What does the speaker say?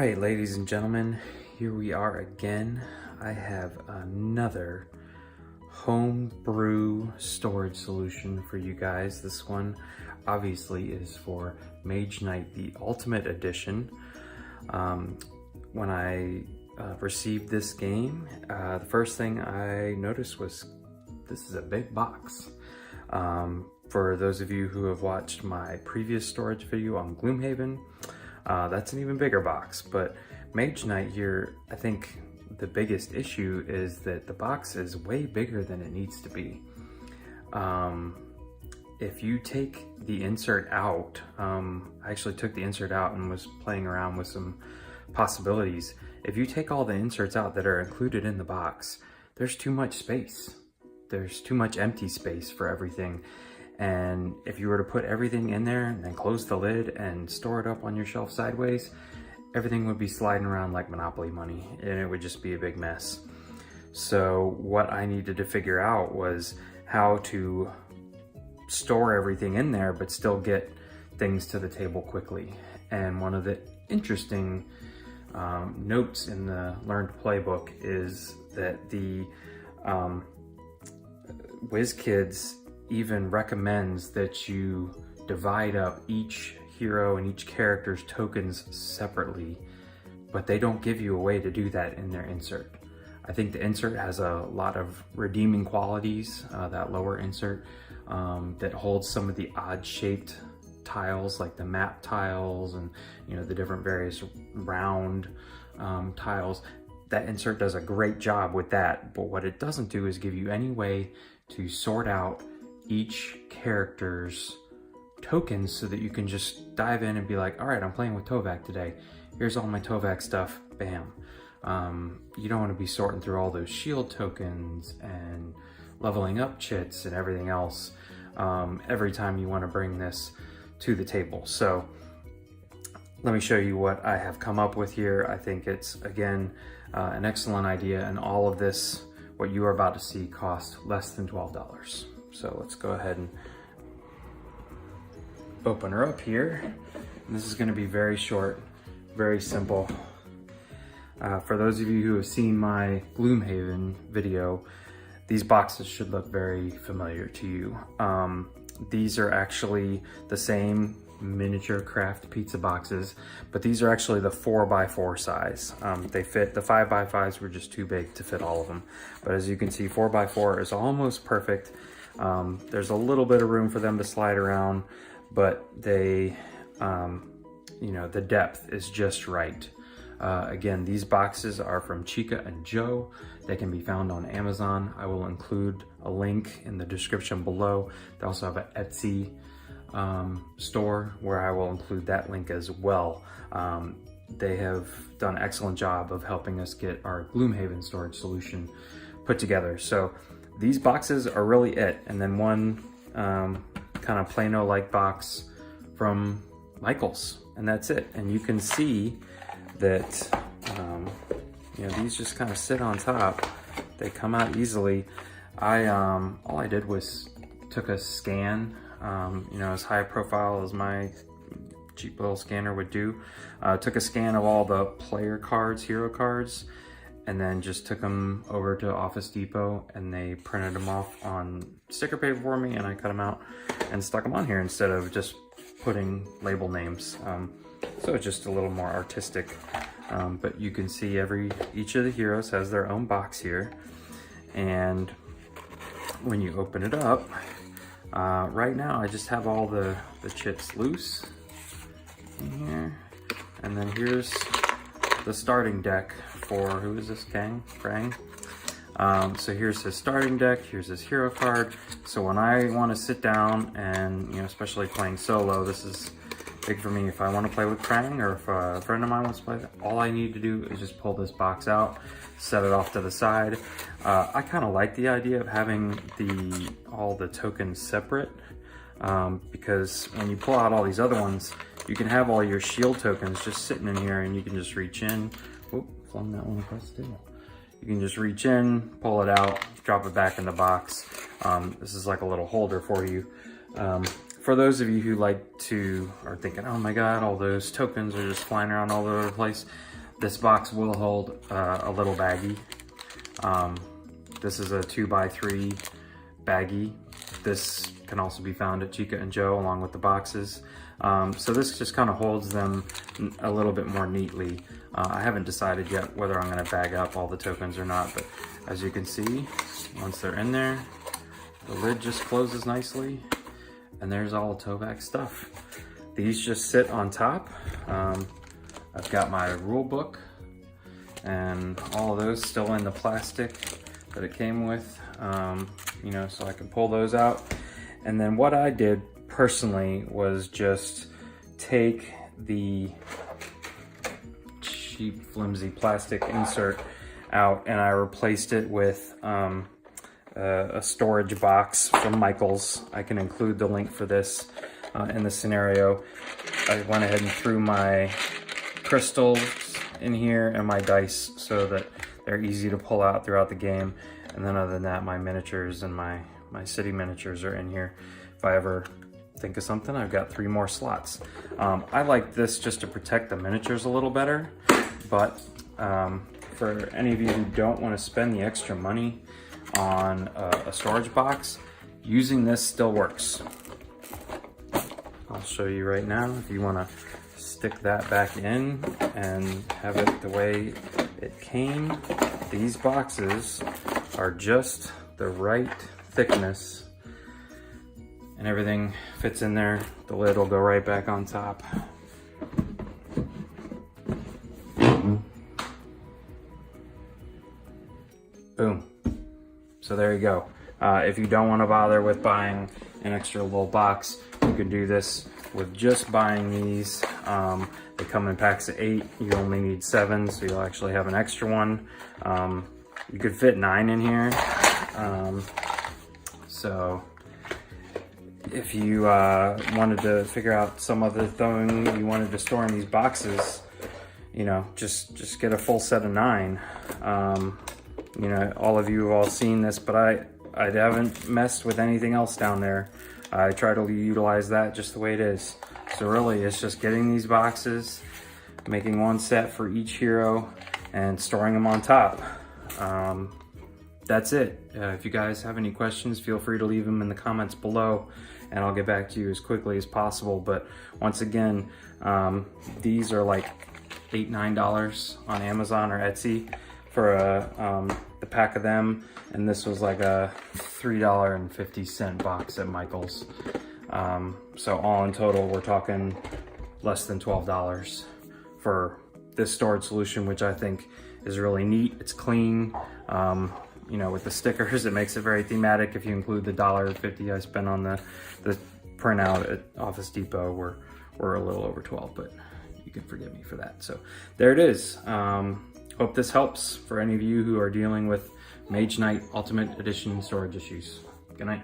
right, ladies and gentlemen, here we are again. I have another homebrew storage solution for you guys. This one obviously is for Mage Knight the Ultimate Edition. When I received this game, the first thing I noticed was this is a big box. For those of you who have watched my previous storage video on Gloomhaven, that's an even bigger box. But Mage Knight here, I think the biggest issue is that the box is way bigger than it needs to be. If you take the insert out, I actually took the insert out and was playing around with some possibilities. If you take all the inserts out that are included in the box, there's too much space. There's too much empty space for everything. And if you were to put everything in there and then close the lid and store it up on your shelf sideways, everything would be sliding around like Monopoly money and it would just be a big mess. So what I needed to figure out was how to store everything in there but still get things to the table quickly. And one of the interesting notes in the Learn to Play book is that the WizKids even recommends that you divide up each hero and each character's tokens separately, but they don't give you a way to do that in their insert. I think the insert has a lot of redeeming qualities, that lower insert, that holds some of the odd shaped tiles like the map tiles and the different various round tiles. That insert does a great job with that, but what it doesn't do is give you any way to sort out each character's tokens so that you can just dive in and be like, all right, I'm playing with Tovak today. Here's all my Tovak stuff, bam. You don't want to be sorting through all those shield tokens and leveling up chits and everything else every time you want to bring this to the table. So let me show you what I have come up with here. I think it's, again, an excellent idea, and all of this, what you are about to see, cost less than $12. So let's go ahead and open her up here. And this is going to be very short, very simple. For those of you who have seen my Gloomhaven video, these boxes should look very familiar to you. These are actually the same miniature Kraft pizza boxes, but these are actually the 4x4 size. They fit. The 5x5s were just too big to fit all of them, but as you can see, 4x4 is almost perfect. There's a little bit of room for them to slide around, but they, the depth is just right. Again, these boxes are from Chica Jo. They can be found on Amazon. I will include a link in the description below. They also have an Etsy store where I will include that link as well. They have done an excellent job of helping us get our Gloomhaven storage solution put together. So these boxes are really it. And then one kind of Plano-like box from Michaels, and that's it. And you can see that these just kind of sit on top. They come out easily. All I did was took a scan, as high profile as my cheap little scanner would do. Took a scan of all the player cards, hero cards, and then just took them over to Office Depot, and they printed them off on sticker paper for me, and I cut them out and stuck them on here instead of just putting label names. So it's just a little more artistic. But you can see each of the heroes has their own box here, and when you open it up, right now I just have all the chits loose in here, and then here's the starting deck for, who is this, Krang? So here's his starting deck, here's his hero card. So when I want to sit down and, especially playing solo, this is big for me. If I want to play with Krang, or if a friend of mine wants to play, all I need to do is just pull this box out, set it off to the side. I kind of like the idea of having all the tokens separate, because when you pull out all these other ones, you can have all your shield tokens just sitting in here, and you can just reach in. Whoop, flung that one across the table. You can just reach in, pull it out, drop it back in the box. This is like a little holder for you. For those of you who are thinking, oh my God, all those tokens are just flying around all over the place. This box will hold a little baggie. This is a 2x3 baggie. This can also be found at Chica Jo along with the boxes. So this just kind of holds them a little bit more neatly. I haven't decided yet whether I'm gonna bag up all the tokens or not, but as you can see, once they're in there, the lid just closes nicely, and there's all the Tovac stuff. These just sit on top. I've got my rule book and all of those still in the plastic that it came with, you know, so I can pull those out. And then what I did personally was just take the cheap flimsy plastic insert out, and I replaced it with a storage box from Michaels. I can include the link for this in the scenario. I went ahead and threw my crystals in here and my dice so that they're easy to pull out throughout the game. And then other than that, my miniatures and my city miniatures are in here. If I ever think of something, I've got 3 more slots. I like this just to protect the miniatures a little better, but for any of you who don't want to spend the extra money on a storage box, using this still works. I'll show you right now. If you want to stick that back in and have it the way it came, these boxes are just the right thickness and everything fits in there. The lid will go right back on top. Boom. So there you go. If you don't want to bother with buying an extra little box, you can do this with just buying these. They come in packs of 8. You only need 7, so you'll actually have an extra one. You could fit 9 in here. So if you wanted to figure out some other thing you wanted to store in these boxes, you know, just get a full set of 9. You know, all of you have all seen this, but I haven't messed with anything else down there. I try to utilize that just the way it is. So really, it's just getting these boxes, making one set for each hero, and storing them on top. That's it. If you guys have any questions, feel free to leave them in the comments below, and I'll get back to you as quickly as possible. But once again, these are like $8, $9 on Amazon or Etsy for the pack of them, and this was like a $3.50 box at Michaels. So all in total, we're talking less than $12 for this storage solution, which I think is really neat. It's clean. You know, with the stickers, it makes it very thematic. If you include the $1.50 I spent on the printout at Office Depot, we're a little over 12, but you can forgive me for that. So there it is. Hope this helps for any of you who are dealing with Mage Knight Ultimate Edition storage issues. Good night.